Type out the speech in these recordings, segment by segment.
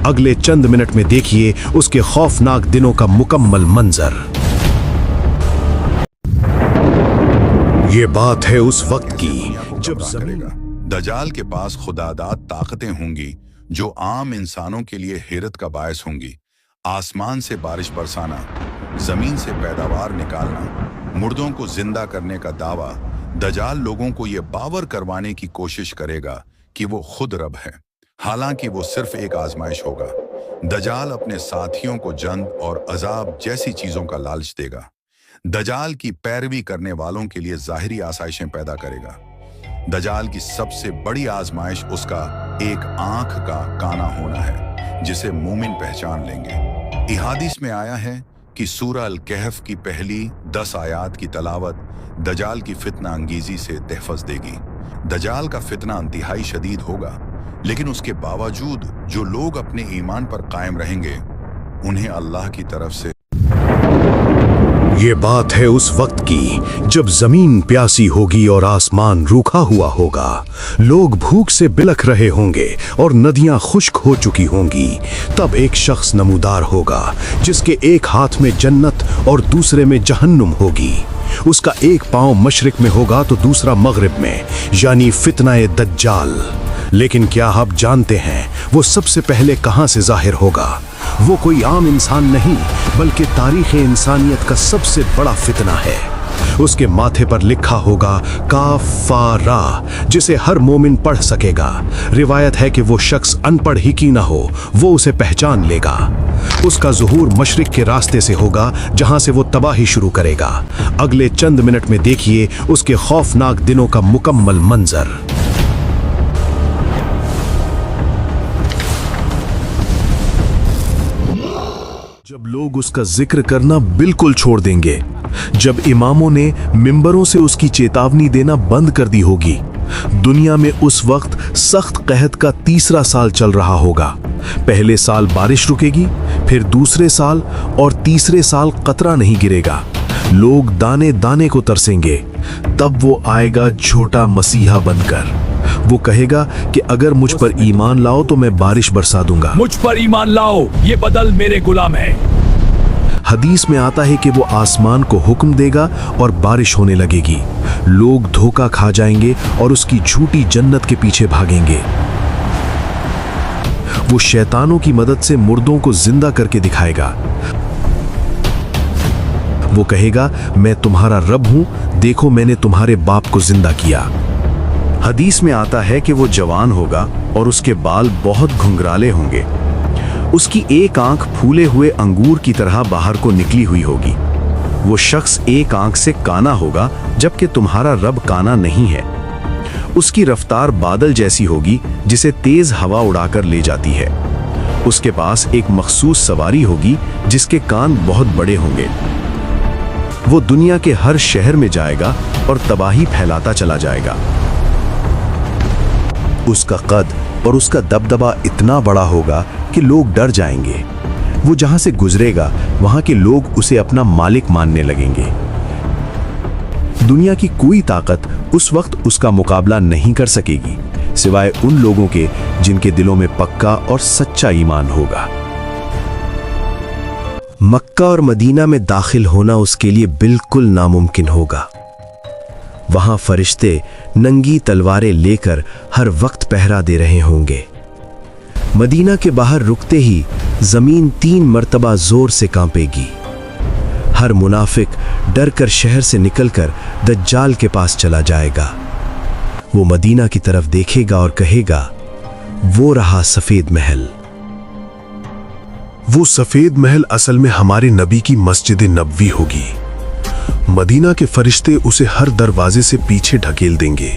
अगले चंद मिनट में देखिए उसके खौफनाक दिनों का मुकम्मल मंजर। ये बात है उस वक्त की जब करेगा। दजाल के पास खुदादाद ताकतें होंगी जो आम इंसानों के लिए हैरत का बायस होंगी। आसमान से बारिश बरसाना, जमीन से पैदावार निकालना, मुर्दों को जिंदा करने का दावा। दजाल लोगों को ये बावर करवाने की कोशिश करेगा कि वो खुद रब है, हालांकि वो सिर्फ एक आजमाइश होगा। दजाल अपने साथियों को जंग और अजाब जैसी चीजों का लालच देगा। दजाल की पैरवी करने वालों के लिए जाहिरी आसाइशें पैदा करेगा। दजाल की सबसे बड़ी आजमाइश उसका एक आंख का काना होना है, जिसे मोमिन पहचान लेंगे। इहादीस में आया है कि सूरह अल कहफ की पहली 10 आयात की तलावत दजाल की फितना अंगीजी से तहफ़्फ़ुज़ देगी। दजाल का फितना इंतहाई शदीद होगा, लेकिन उसके बावजूद जो लोग अपने ईमान पर कायम रहेंगे, उन्हें अल्लाह की तरफ से। ये बात है उस वक्त की जब जमीन प्यासी होगी और आसमान रूखा हुआ होगा। लोग भूख से बिलख रहे होंगे और नदियां खुश्क हो चुकी होंगी। तब एक शख्स नमूदार होगा जिसके एक हाथ में जन्नत और दूसरे में जहन्नुम होगी। उसका एक पांव मशरिक में होगा तो दूसरा मगरिब में, यानी फितनाए दज्जाल। लेकिन क्या आप जानते हैं वो सबसे पहले कहां से जाहिर होगा? वो कोई आम इंसान नहीं, बल्कि तारीख़ इंसानियत का सबसे बड़ा फितना है। उसके माथे पर लिखा होगा काफारा, जिसे हर मोमिन पढ़ सकेगा। रिवायत है कि वो शख्स अनपढ़ ही की ना हो, वो उसे पहचान लेगा। उसका ज़ुहूर मशरिक के रास्ते से होगा, जहां से वो तबाही शुरू करेगा। अगले चंद मिनट में देखिए उसके खौफनाक दिनों का मुकम्मल मंजर। जब लोग उसका जिक्र करना बिल्कुल छोड़ देंगे, जब इमामों ने मिंबरों से उसकी चेतावनी देना बंद कर दी होगी। दुनिया में उस वक्त सख्त कहत का तीसरा साल चल रहा होगा। पहले साल बारिश रुकेगी, फिर दूसरे साल और तीसरे साल कतरा नहीं गिरेगा। लोग दाने दाने को तरसेंगे। तब वो आएगा झूठा मसीहा बनकर। वो कहेगा कि अगर मुझ पर ईमान लाओ तो मैं बारिश बरसा दूंगा। मुझ पर ईमान लाओ, ये बदल मेरे गुलाम है। हदीस में आता है कि वो आसमान को हुक्म देगा और बारिश होने लगेगी। लोग धोखा खा जाएंगे और उसकी झूठी जन्नत के पीछे भागेंगे। वो शैतानों की मदद से मुर्दों को जिंदा करके दिखाएगा। वो कहेगा, मैं तुम्हारा रब हूं, देखो मैंने तुम्हारे बाप को जिंदा किया। हदीस में आता है कि वो जवान होगा और उसके बाल बहुत घुंघराले होंगे। उसकी एक आंख फूले हुए अंगूर की तरह बाहर को निकली हुई होगी। वो शख्स एक आंख से काना होगा, जबकि तुम्हारा रब काना नहीं है। उसकी रफ्तार बादल जैसी होगी, जिसे तेज हवा उड़ाकर ले जाती है। उसके पास एक मखसूस सवारी होगी, जिसके कान बहुत बड़े होंगे। वो दुनिया के हर शहर में जाएगा और तबाही फैलाता चला जाएगा। उसका कद और उसका दबदबा इतना बड़ा होगा कि लोग डर जाएंगे। वो जहां से गुजरेगा वहां के लोग उसे अपना मालिक मानने लगेंगे। दुनिया की कोई ताकत उस वक्त उसका मुकाबला नहीं कर सकेगी, सिवाय उन लोगों के जिनके दिलों में पक्का और सच्चा ईमान होगा। मक्का और मदीना में दाखिल होना उसके लिए बिल्कुल नामुमकिन होगा। वहां फरिश्ते नंगी तलवारें लेकर हर वक्त पहरा दे रहे होंगे। मदीना के बाहर रुकते ही जमीन 3 मर्तबा जोर से कांपेगी। हर मुनाफिक डर कर शहर से निकलकर दज्जाल के पास चला जाएगा। वो मदीना की तरफ देखेगा और कहेगा, वो रहा सफेद महल। वो सफेद महल असल में हमारे नबी की मस्जिद नबवी होगी। मदीना के फरिश्ते उसे हर दरवाजे से पीछे ढकेल देंगे।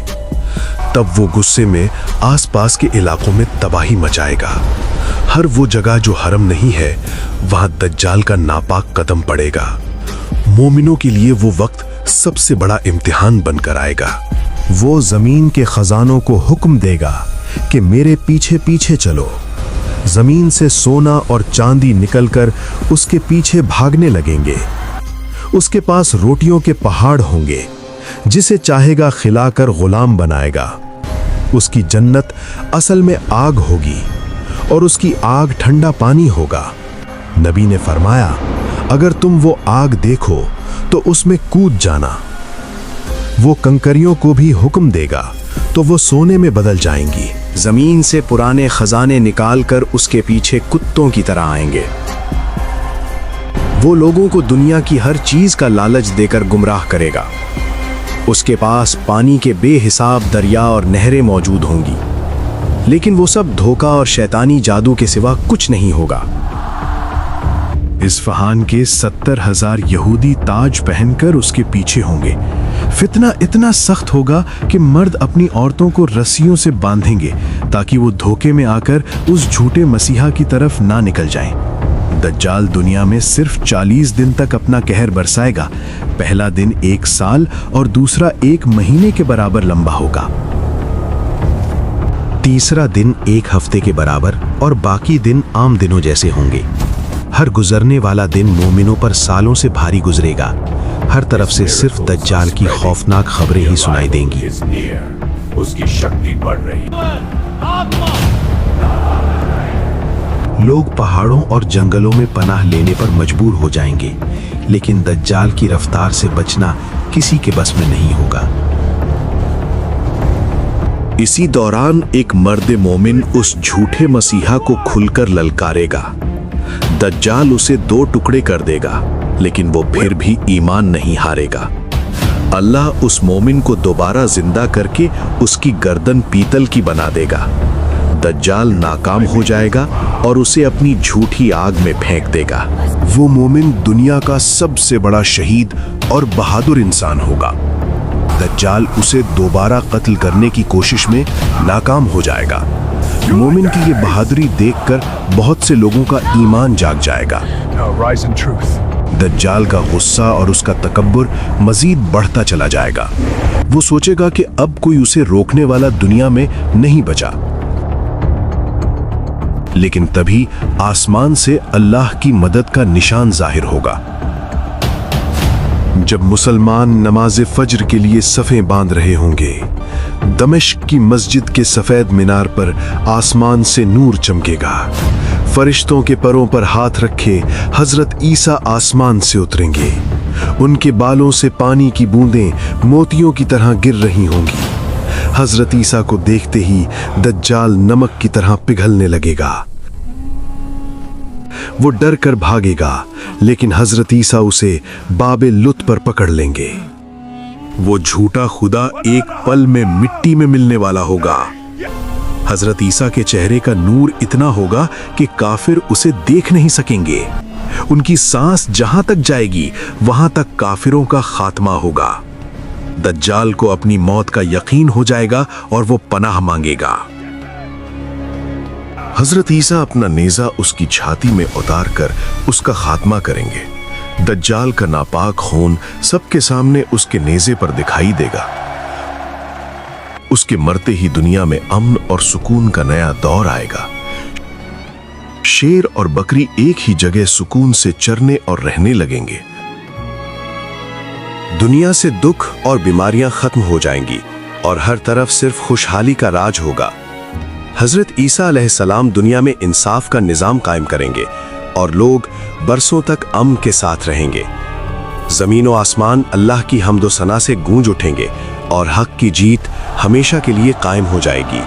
तब वो गुस्से में आसपास के इलाकों में तबाही मचाएगा। हर वो जगह जो हरम नहीं है, वहां दज्जाल का नापाक कदम पड़ेगा। मोमिनों के लिए वो वक्त सबसे बड़ा इम्तिहान बनकर आएगा। वो जमीन के खजानों को हुक्म देगा कि मेरे पीछे पीछे चलो। जमीन से सोना और चांदी निकलकर उसके पीछे भागने लगेंगे। उसके पास रोटियों के पहाड़ होंगे, जिसे चाहेगा खिलाकर गुलाम बनाएगा। उसकी जन्नत असल में आग होगी और उसकी आग ठंडा पानी होगा। नबी ने फरमाया, अगर तुम वो आग देखो तो उसमें कूद जाना। वो कंकरियों को भी हुक्म देगा तो वो सोने में बदल जाएंगी। जमीन से पुराने खजाने निकालकर उसके पीछे कुत्तों की तरह आएंगे। वो लोगों को दुनिया की हर चीज का लालच देकर गुमराह करेगा। उसके पास पानी के बेहिसाब दरिया और नहरें मौजूद होंगी, लेकिन वो सब धोखा और शैतानी जादू के सिवा कुछ नहीं होगा। इस्फहान के 70,000 यहूदी ताज पहनकर उसके पीछे होंगे। फितना इतना सख्त होगा कि मर्द अपनी औरतों को रस्सियों से बांधेंगे ताकि वो धोखे में आकर उस झूठे मसीहा की तरफ ना निकल जाएं। दज्जाल दुनिया में सिर्फ 40 दिन तक अपना कहर बरसाएगा। पहला दिन 1 साल और दूसरा 1 महीने के बराबर लंबा होगा। तीसरा दिन 1 हफ्ते के बराबर और बाकी दिन आम दिनों जैसे होंगे। हर गुजरने वाला दिन मोमिनों पर सालों से भारी गुजरेगा। हर तरफ से सिर्फ दज्जाल की खौफनाक खबरें ही सुनाई देंगी। उसकी शक्ति बढ़ रही। लोग पहाड़ों और जंगलों में पनाह लेने पर मजबूर हो जाएंगे, लेकिन दज्जाल की रफ्तार से बचना किसी के बस में नहीं होगा। इसी दौरान एक मर्द मोमिन उस झूठे मसीहा को खुलकर ललकारेगा। दज्जाल उसे 2 टुकड़े कर देगा, लेकिन वो फिर भी ईमान नहीं हारेगा। अल्लाह उस मोमिन को दोबारा जिंदा करके उसकी गर्दन पीतल की बना देगा। दज्जाल नाकाम हो जाएगा और उसे अपनी झूठी आग में फेंक देगा। वो मोमिन दुनिया का सबसे बड़ा शहीद और बहादुर इंसान होगा। दज्जाल उसे दोबारा कत्ल करने की कोशिश में नाकाम हो जाएगा। मोमिन की ये बहादुरी देखकर बहुत से लोगों का ईमान जाग जाएगा। दज्जाल का गुस्सा और उसका तकब्बुर मजीद बढ़ता चला जाएगा। वो सोचेगा कि अब कोई उसे रोकने वाला दुनिया में नहीं बचा। लेकिन तभी आसमान से अल्लाह की मदद का निशान जाहिर होगा। जब मुसलमान नमाज फज्र के लिए सफ़ें बांध रहे होंगे, दमिश्क की मस्जिद के सफेद मीनार पर आसमान से नूर चमकेगा। फरिश्तों के परों पर हाथ रखे हजरत ईसा आसमान से उतरेंगे। उनके बालों से पानी की बूंदें मोतियों की तरह गिर रही होंगी। हजरत ईसा को देखते ही दज्जाल नमक की तरह पिघलने लगेगा। वो डर कर भागेगा, लेकिन हजरत ईसा उसे बाबे लुत पर पकड़ लेंगे। वो झूठा खुदा एक पल में मिट्टी में मिलने वाला होगा। हजरत ईसा के चेहरे का नूर इतना होगा कि काफिर उसे देख नहीं सकेंगे। उनकी सांस जहां तक जाएगी वहां तक काफिरों का खात्मा होगा। दज्जाल को अपनी मौत का यकीन हो जाएगा और वो पनाह मांगेगा। हजरत ईसा अपना नेजा उसकी छाती में उतार कर उसका खात्मा करेंगे। दज्जाल का नापाक खून सबके सामने उसके नेजे पर दिखाई देगा। उसके मरते ही दुनिया में अमन और सुकून का नया दौर आएगा। शेर और बकरी एक ही जगह सुकून से चरने और रहने लगेंगे। दुनिया से दुख और बीमारियां खत्म हो जाएंगी और हर तरफ सिर्फ खुशहाली का राज होगा। हजरत ईसा अलैहिस्सलाम दुनिया में इंसाफ का निजाम कायम करेंगे और लोग बरसों तक अमन के साथ रहेंगे। जमीन और आसमान अल्लाह की हम्द व सना से गूंज उठेंगे और हक की जीत हमेशा के लिए कायम हो जाएगी।